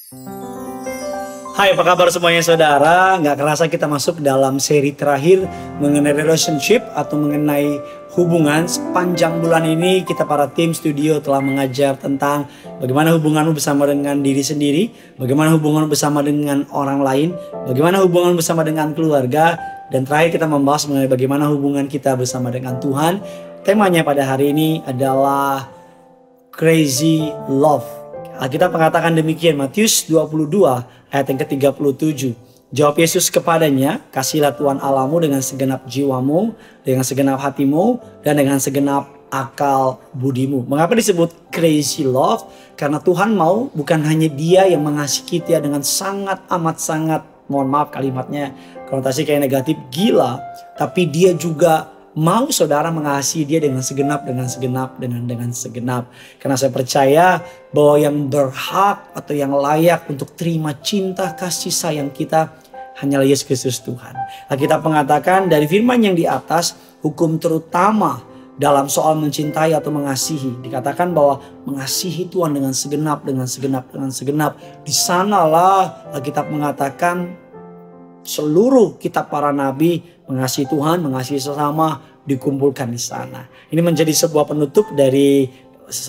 Hai, apa kabar semuanya saudara? Nggak kerasa kita masuk dalam seri terakhir mengenai relationship atau mengenai hubungan. Sepanjang bulan ini kita para tim studio telah mengajar tentang bagaimana hubunganmu bersama dengan diri sendiri, bagaimana hubungan bersama dengan orang lain, bagaimana hubungan bersama dengan keluarga, dan terakhir kita membahas mengenai bagaimana hubungan kita bersama dengan Tuhan. Temanya pada hari ini adalah Crazy Love. Alkitab mengatakan demikian, Matius 22 ayat yang ke-37. Jawab Yesus kepadanya, kasihlah Tuhan Allahmu dengan segenap jiwamu, dengan segenap hatimu, dan dengan segenap akal budimu. Mengapa disebut crazy love? Karena Tuhan mau bukan hanya Dia yang mengasihi kita dengan sangat amat sangat, mohon maaf kalimatnya, konotasi kayak negatif, gila. Tapi Dia juga mau saudara mengasihi Dia dengan segenap. Karena saya percaya bahwa yang berhak atau yang layak untuk terima cinta kasih sayang kita hanyalah Yesus Kristus Tuhan. Alkitab mengatakan dari firman yang di atas, hukum terutama dalam soal mencintai atau mengasihi. Dikatakan bahwa mengasihi Tuhan dengan segenap. Di sanalah Alkitab mengatakan seluruh kitab para nabi mengasihi Tuhan, mengasihi sesama, dikumpulkan di sana. Ini menjadi sebuah penutup dari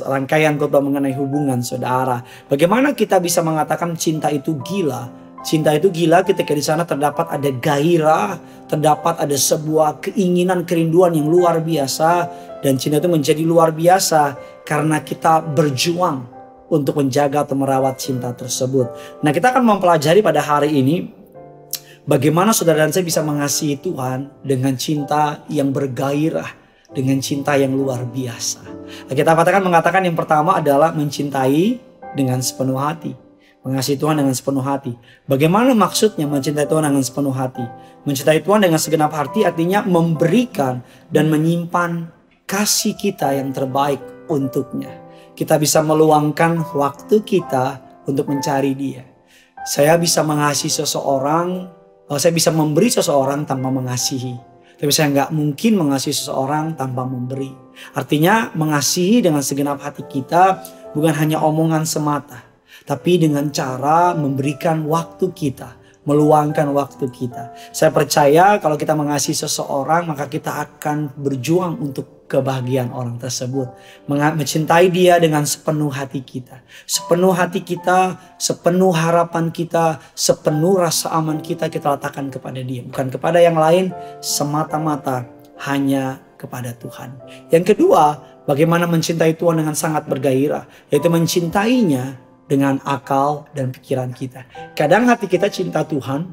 rangkaian khotbah mengenai hubungan saudara. Bagaimana kita bisa mengatakan cinta itu gila? Cinta itu gila ketika di sana terdapat ada gairah, terdapat ada sebuah keinginan, kerinduan yang luar biasa. Dan cinta itu menjadi luar biasa karena kita berjuang untuk menjaga atau merawat cinta tersebut. Nah, kita akan mempelajari pada hari ini bagaimana saudara dan saya bisa mengasihi Tuhan dengan cinta yang bergairah, dengan cinta yang luar biasa. Kita mengatakan yang pertama adalah mencintai dengan sepenuh hati. Mengasihi Tuhan dengan sepenuh hati. Bagaimana maksudnya mencintai Tuhan dengan sepenuh hati? Mencintai Tuhan dengan segenap hati artinya memberikan dan menyimpan kasih kita yang terbaik untuknya. Kita bisa meluangkan waktu kita untuk mencari Dia. Saya bisa mengasihi seseorang, saya bisa memberi seseorang tanpa mengasihi. Tapi saya nggak mungkin mengasihi seseorang tanpa memberi. Artinya mengasihi dengan segenap hati kita bukan hanya omongan semata. Tapi dengan cara memberikan waktu kita. Meluangkan waktu kita. Saya percaya kalau kita mengasihi seseorang maka kita akan berjuang untuk kebahagiaan orang tersebut. Mencintai dia dengan sepenuh hati kita. Sepenuh hati kita, sepenuh harapan kita, sepenuh rasa aman kita letakkan kepada Dia. Bukan kepada yang lain, semata-mata hanya kepada Tuhan. Yang kedua, bagaimana mencintai Tuhan dengan sangat bergairah. Yaitu mencintainya dengan akal dan pikiran kita. Kadang hati kita cinta Tuhan,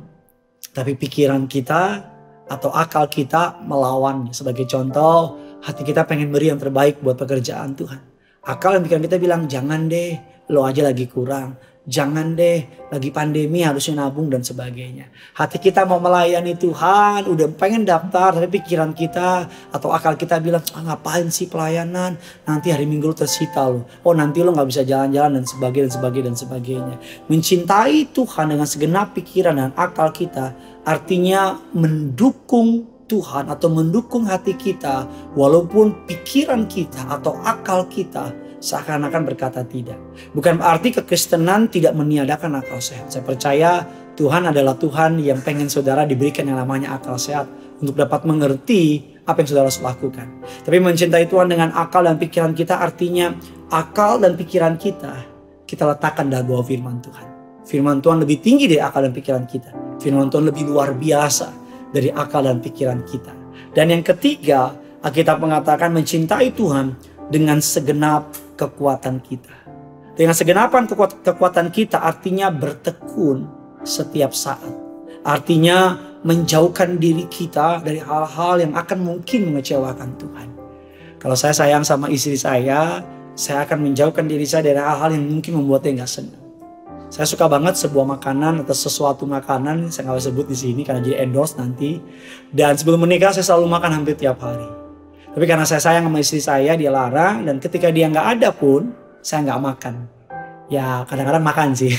tapi pikiran kita atau akal kita melawannya. Sebagai contoh, hati kita pengen beri yang terbaik buat pekerjaan Tuhan. Akal dan pikiran kita bilang, jangan deh, lo aja lagi kurang. Jangan deh, lagi pandemi harusnya nabung dan sebagainya. Hati kita mau melayani Tuhan, udah pengen daftar, tapi pikiran kita atau akal kita bilang, ngapain sih pelayanan? Nanti hari Minggu lo tersita lo. Oh nanti lo gak bisa jalan-jalan dan sebagainya. Mencintai Tuhan dengan segenap pikiran dan akal kita artinya mendukung Tuhan atau mendukung hati kita walaupun pikiran kita atau akal kita seakan-akan berkata tidak. Bukan berarti kekristenan tidak meniadakan akal sehat. Saya percaya Tuhan adalah Tuhan yang pengen saudara diberikan yang namanya akal sehat untuk dapat mengerti apa yang saudara harus lakukan. Tapi mencintai Tuhan dengan akal dan pikiran kita artinya akal dan pikiran kita letakkan dalam bawah firman Tuhan. Firman Tuhan lebih tinggi dari akal dan pikiran kita. Firman Tuhan lebih luar biasa dari akal dan pikiran kita. Dan yang ketiga, Alkitab mengatakan mencintai Tuhan dengan segenap kekuatan kita. Dengan segenapan kekuatan kita artinya bertekun setiap saat. Artinya menjauhkan diri kita dari hal-hal yang akan mungkin mengecewakan Tuhan. Kalau saya sayang sama istri saya akan menjauhkan diri saya dari hal-hal yang mungkin membuatnya gak senang. Saya suka banget sebuah makanan atau sesuatu makanan, saya nggak sebut di sini karena jadi endorse nanti. Dan sebelum menikah saya selalu makan hampir tiap hari. Tapi karena saya sayang sama istri saya, dia larang, dan ketika dia nggak ada pun saya nggak makan. Ya kadang-kadang makan sih.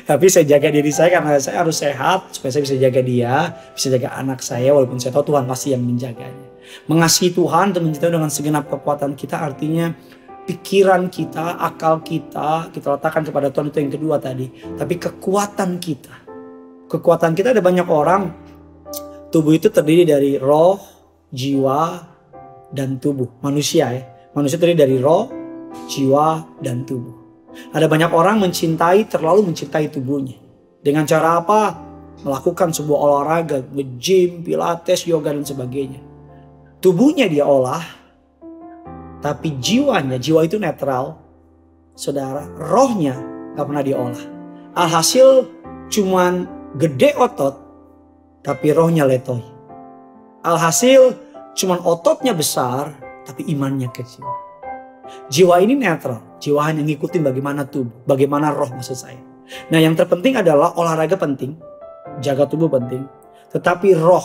Tapi saya jaga diri saya karena saya harus sehat supaya saya bisa jaga dia, bisa jaga anak saya walaupun saya tahu Tuhan pasti yang menjaganya. Mengasihi Tuhan dan mencintai dengan segenap kekuatan kita artinya pikiran kita, akal kita letakkan kepada Tuhan, itu yang kedua tadi. Tapi kekuatan kita. Kekuatan kita, ada banyak orang, tubuh itu terdiri dari roh, jiwa, dan tubuh. Manusia ya. Manusia terdiri dari roh, jiwa, dan tubuh. Ada banyak orang terlalu mencintai tubuhnya. Dengan cara apa? Melakukan sebuah olahraga, nge-gym, pilates, yoga, dan sebagainya. Tubuhnya dia olah, tapi jiwa itu netral. Saudara, rohnya gak pernah diolah. Alhasil cuman gede otot, tapi rohnya letoy. Alhasil cuman ototnya besar, tapi imannya kecil. Jiwa ini netral. Jiwa hanya ngikutin bagaimana tubuh, bagaimana roh maksud saya. Nah, yang terpenting adalah olahraga penting, jaga tubuh penting. Tetapi roh,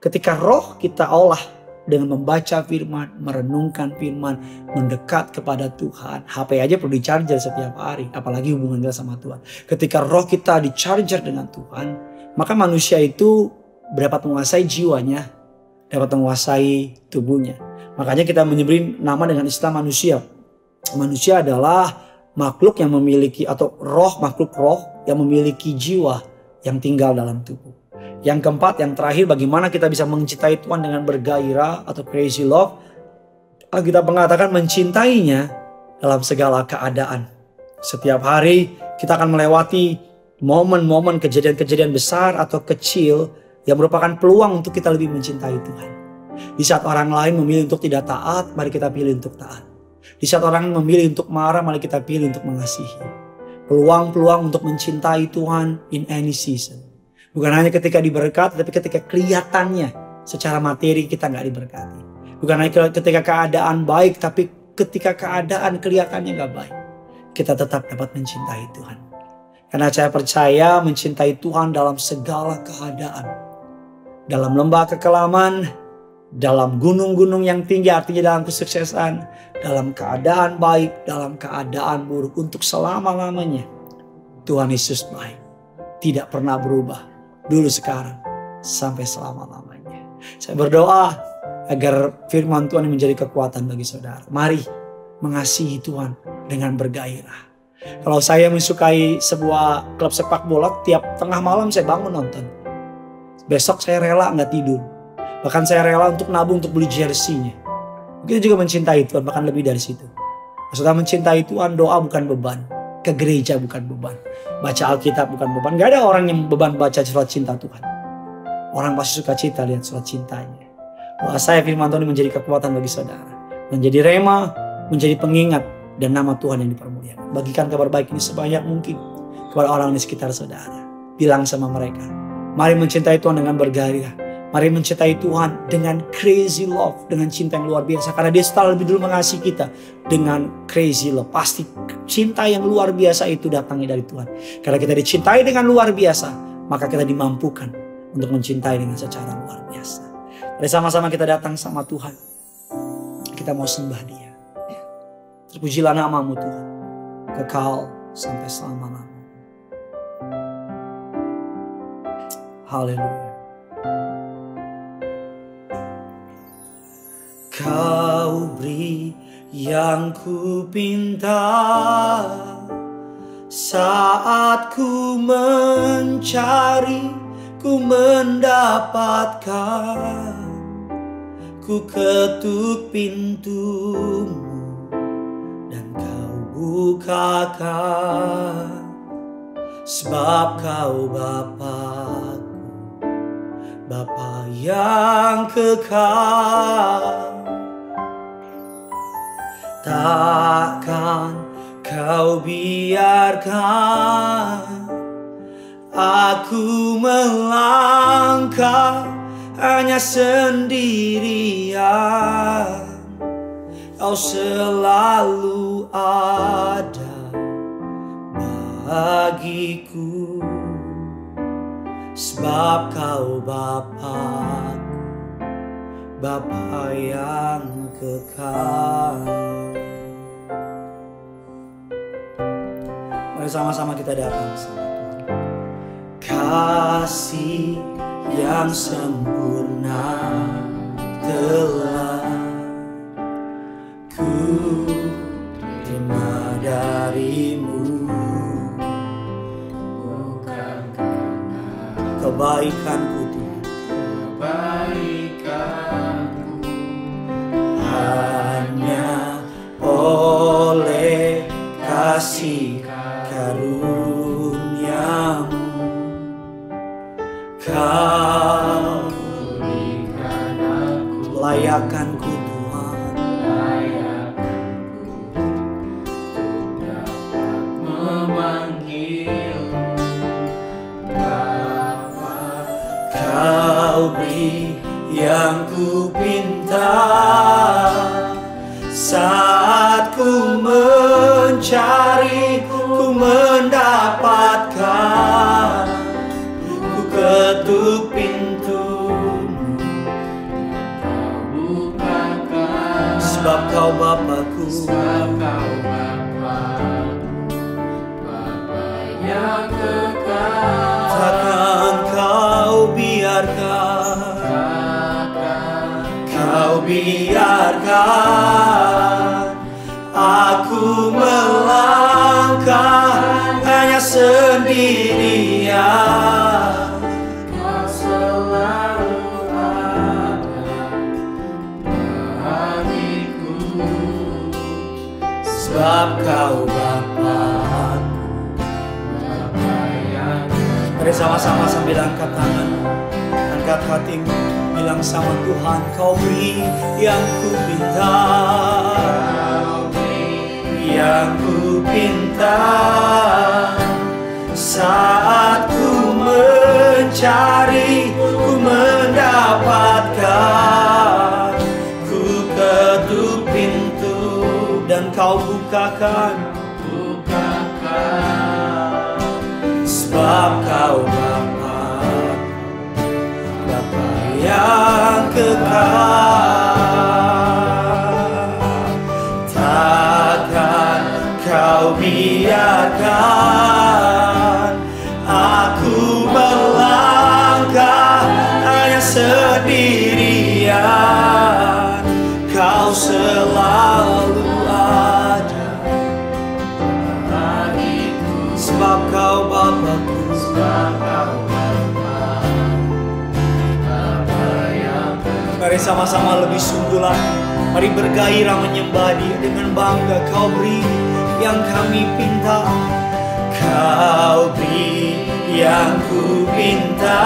ketika roh kita olah dengan membaca firman, merenungkan firman, mendekat kepada Tuhan. HP aja perlu di-charger setiap hari, apalagi hubungan kita sama Tuhan. Ketika roh kita di-charger dengan Tuhan, maka manusia itu dapat menguasai jiwanya, dapat menguasai tubuhnya. Makanya kita menyebut nama dengan istilah manusia. Manusia adalah makhluk yang memiliki, atau roh, makhluk roh yang memiliki jiwa yang tinggal dalam tubuh. Yang keempat, yang terakhir, bagaimana kita bisa mencintai Tuhan dengan bergairah atau crazy love. Kita mengatakan mencintainya dalam segala keadaan. Setiap hari kita akan melewati momen-momen kejadian-kejadian besar atau kecil yang merupakan peluang untuk kita lebih mencintai Tuhan. Di saat orang lain memilih untuk tidak taat, mari kita pilih untuk taat. Di saat orang memilih untuk marah, mari kita pilih untuk mengasihi. Peluang-peluang untuk mencintai Tuhan in any season. Bukan hanya ketika diberkati, tapi ketika kelihatannya secara materi kita nggak diberkati. Bukan hanya ketika keadaan baik, tapi ketika keadaan kelihatannya nggak baik, kita tetap dapat mencintai Tuhan. Karena saya percaya mencintai Tuhan dalam segala keadaan. Dalam lembah kekelaman, dalam gunung-gunung yang tinggi, artinya dalam kesuksesan, dalam keadaan baik, dalam keadaan buruk, untuk selama-lamanya. Tuhan Yesus baik, tidak pernah berubah. Dulu, sekarang, sampai selama-lamanya. Saya berdoa agar firman Tuhan menjadi kekuatan bagi saudara. Mari mengasihi Tuhan dengan bergairah. Kalau saya mensukai sebuah klub sepak bola, tiap tengah malam saya bangun nonton. Besok saya rela nggak tidur. Bahkan saya rela untuk nabung untuk beli jersey-nya. Begitu juga mencintai Tuhan, bahkan lebih dari situ. Maksudnya mencintai Tuhan, doa bukan beban. Ke gereja bukan beban. Baca Alkitab bukan beban. Gak ada orang yang beban baca surat cinta Tuhan. Orang pasti suka cita lihat surat cintanya. Doa saya firman Tuhan menjadi kekuatan bagi saudara. Menjadi rema, menjadi pengingat, dan nama Tuhan yang dipermuliakan. Bagikan kabar baik ini sebanyak mungkin kepada orang di sekitar saudara. Bilang sama mereka, mari mencintai Tuhan dengan bergairah. Mari mencintai Tuhan dengan crazy love, dengan cinta yang luar biasa. Karena dia setelah lebih dulu mengasihi kita dengan crazy love. Pasti cinta yang luar biasa itu datangnya dari Tuhan. Karena kita dicintai dengan luar biasa, maka kita dimampukan untuk mencintai dengan secara luar biasa. Mari sama-sama kita datang sama Tuhan. Kita mau sembah Dia. Terpujilah nama-Mu Tuhan, kekal sampai selama-lamanya. Haleluya. Kau beri yang ku pinta saat ku mencari, ku mendapatkan. Ku ketuk pintumu dan kau bukakan. Sebab kau Bapa-Ku, Bapa yang kekal. Takkan kau biarkan aku melangkah hanya sendirian. Kau selalu ada bagiku. Sebab kau Bapa-Ku, Bapa yang kekal. Mari sama-sama kita datang sama Tuhan. Kasih yang sempurna telah ku kebaikan-Ku Tuhan. Hanya oleh kasih karunia-Mu Kau berikan aku layakan-Ku Tuhan, untuk dapat memanggil Bapa. Kau beri yang ku pinta saat ku mencari, ku mendapatkan. Ku ketuk pintu-Mu, Kau bukakan. Sebab Kau Bapa-Ku, Bapa yang kekal. Takkan Kau biarkan aku melangkah hanya sendirian. Kau selalu ada bagiku, sebab Kau Bapa-Ku, Bapa yang. Mari sama-sama sambil angkat tangan, angkat hatimu, bilang sama Tuhan, Kau beri yang ku pinta, Kau beri yang ku pinta saat ku mencari, ku mendapatkan. Ku ketuk pintu dan Kau bukakan, sebab Kau Bapa yang kekal. Takkan Kau biarkan aku melangkah hanya sendirian. Kau selalu ada bagiku, sebab Kau Bapa-Ku, Mari sama-sama lebih sungguh lagi. Mari bergairah menyembah Dia dengan bangga. Kau beri yang kami pinta, Kau beri yang ku pinta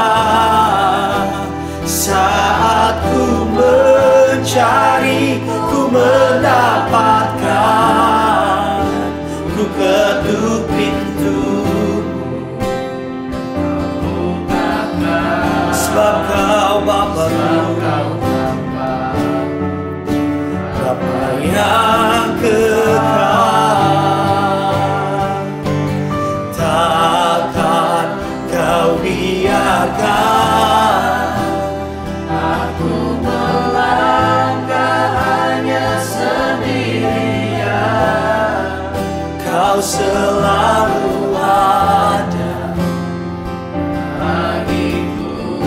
saat ku mencari, ku mendapatkan. Ku ketuk pintu-Mu, sebab Kau Bapa-Ku, Bapa yang kekal. Takkan Kau biarkan aku melangkah hanya sendirian. Kau selalu ada bagiku,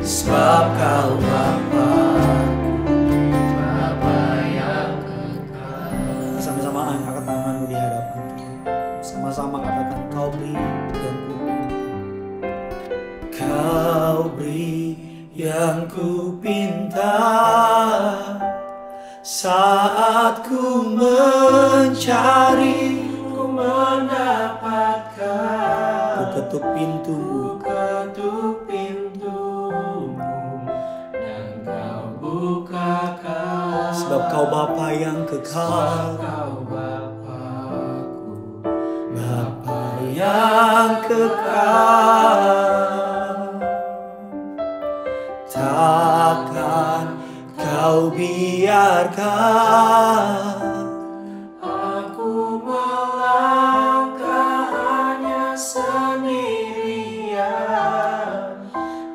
sebab Kau Bapa-Ku, Bapa yang kekal. Sama-sama angkat tanganmu di hadapan Tuhan. Sama-sama katakan, Kau beri yang ku pinta. Kau beri yang ku pinta saat ku mencari, ku mendapatkan. Ku ketuk pintu-Mu, dan Kau bukakan. Sebab Kau Bapa yang kekal, Bapa yang kekal. Takkan Kau biarkan aku melangkah hanya sendirian.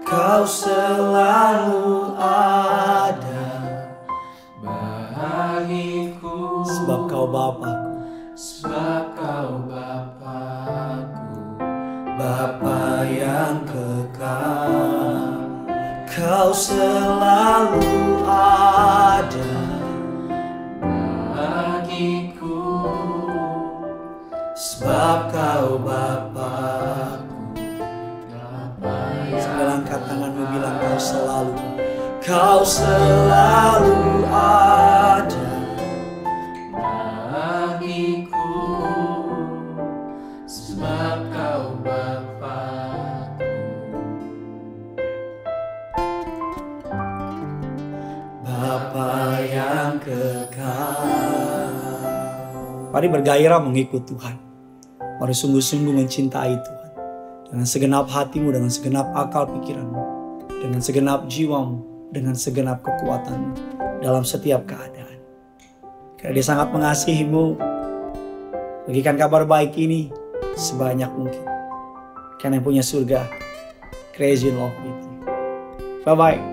Kau selalu ada bagiku, sebab Kau Bapa-Ku, Bapa yang kekal. Kau selalu ada bagiku, sebab Kau Bapa-Ku, Kau selalu ada bagiku, sebab Kau Bapa-Ku. Bapa yang kekal. Mari bergairah mengikut Tuhan. Mari sungguh-sungguh mencintai Tuhan. Dengan segenap hatimu, dengan segenap akal pikiranmu, dengan segenap jiwamu, dengan segenap kekuatanmu dalam setiap keadaan. Karena Dia sangat mengasihimu, bagikan kabar baik ini sebanyak mungkin. Karena yang punya surga, crazy in love with you. Bye-bye.